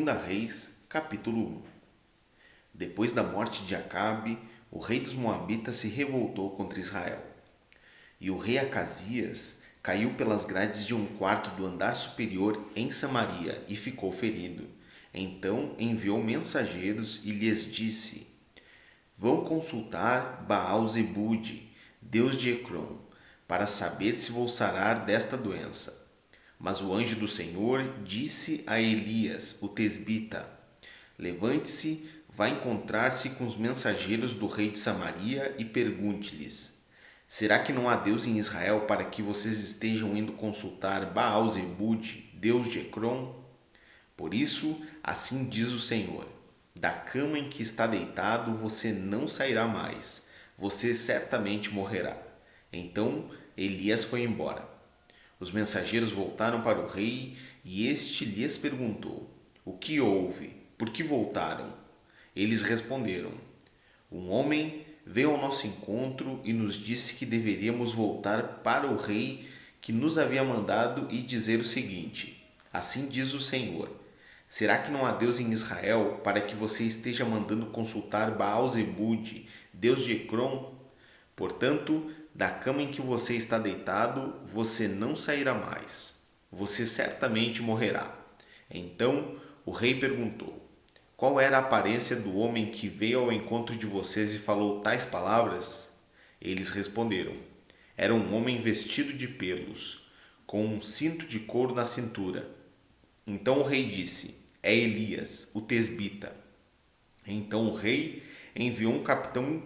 2 Reis, capítulo 1. Depois da morte de Acabe, o rei dos Moabitas se revoltou contra Israel. E o rei Acasias caiu pelas grades de um quarto do andar superior em Samaria e ficou ferido. Então enviou mensageiros e lhes disse: Vão consultar Baal-zebude, deus de Ecrom, para saber se vou sarar desta doença. Mas o anjo do Senhor disse a Elias, o tesbita: Levante-se, vá encontrar-se com os mensageiros do rei de Samaria e pergunte-lhes: Será que não há Deus em Israel para que vocês estejam indo consultar Baal-zebude, deus de Ecrom? Por isso, assim diz o Senhor: Da cama em que está deitado você não sairá mais, você certamente morrerá. Então Elias foi embora. Os mensageiros voltaram para o rei e este lhes perguntou: O que houve? Por que voltaram? Eles responderam: Um homem veio ao nosso encontro e nos disse que deveríamos voltar para o rei que nos havia mandado e dizer o seguinte: Assim diz o Senhor: Será que não há Deus em Israel para que você esteja mandando consultar Baal-zebude, deus de Ecrom? Portanto, da cama em que você está deitado, você não sairá mais. Você certamente morrerá. Então o rei perguntou: Qual era a aparência do homem que veio ao encontro de vocês e falou tais palavras? Eles responderam: Era um homem vestido de pelos, com um cinto de couro na cintura. Então o rei disse: É Elias, o tesbita. Então o rei enviou um capitão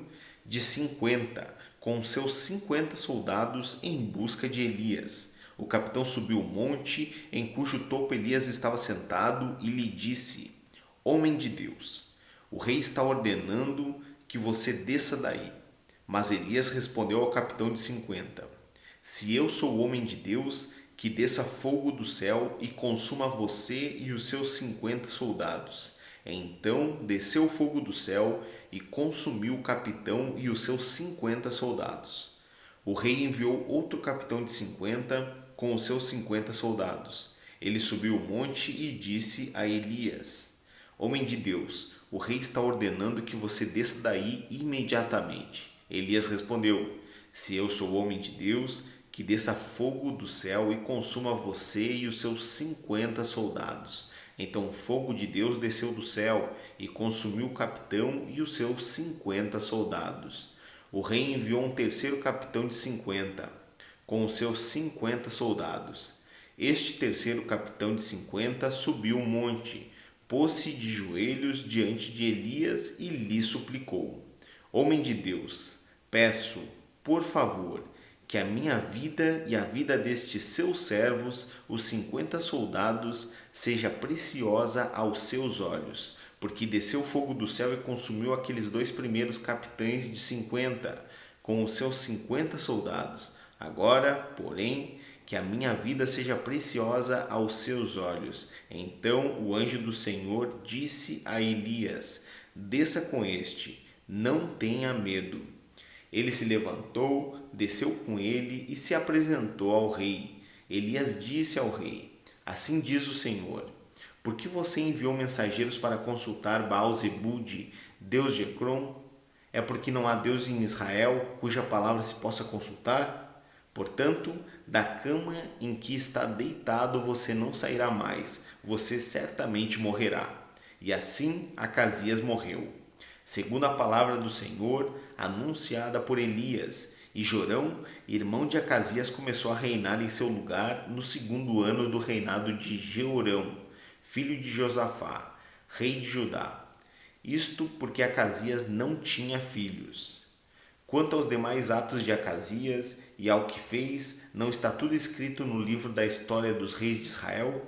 de 50 com seus 50 soldados em busca de Elias. O capitão subiu o monte em cujo topo Elias estava sentado e lhe disse: Homem de Deus, o rei está ordenando que você desça daí. Mas Elias respondeu ao capitão de 50: Se eu sou homem de Deus, que desça fogo do céu e consuma você e os seus 50 soldados. Então desceu fogo do céu e consumiu o capitão e os seus 50 soldados. O rei enviou outro capitão de 50 com os seus 50 soldados. Ele subiu o monte e disse a Elias: Homem de Deus, o rei está ordenando que você desça daí imediatamente. Elias respondeu: Se eu sou homem de Deus, que desça fogo do céu e consuma você e os seus 50 soldados. Então o fogo de Deus desceu do céu e consumiu o capitão e os seus 50 soldados. O rei enviou um terceiro capitão de 50, com os seus 50 soldados. Este terceiro capitão de 50 subiu o monte, pôs-se de joelhos diante de Elias e lhe suplicou: Homem de Deus, peço, por favor, que a minha vida e a vida destes seus servos, os 50 soldados, seja preciosa aos seus olhos, porque desceu fogo do céu e consumiu aqueles dois primeiros capitães de 50, com os seus 50 soldados. Agora, porém, que a minha vida seja preciosa aos seus olhos. Então o anjo do Senhor disse a Elias: Desça com este, não tenha medo. Ele se levantou, desceu com ele e se apresentou ao rei. Elias disse ao rei: Assim diz o Senhor: Por que você enviou mensageiros para consultar Baal-zebude, deus de Ecrom? É porque não há Deus em Israel cuja palavra se possa consultar? Portanto, da cama em que está deitado você não sairá mais, você certamente morrerá. E assim Acasias morreu, segundo a palavra do Senhor anunciada por Elias. E Jorão, irmão de Acasias, começou a reinar em seu lugar no 2º ano do reinado de Jeorão, filho de Josafá, rei de Judá. Isto porque Acasias não tinha filhos. Quanto aos demais atos de Acasias e ao que fez, não está tudo escrito no livro da história dos reis de Israel?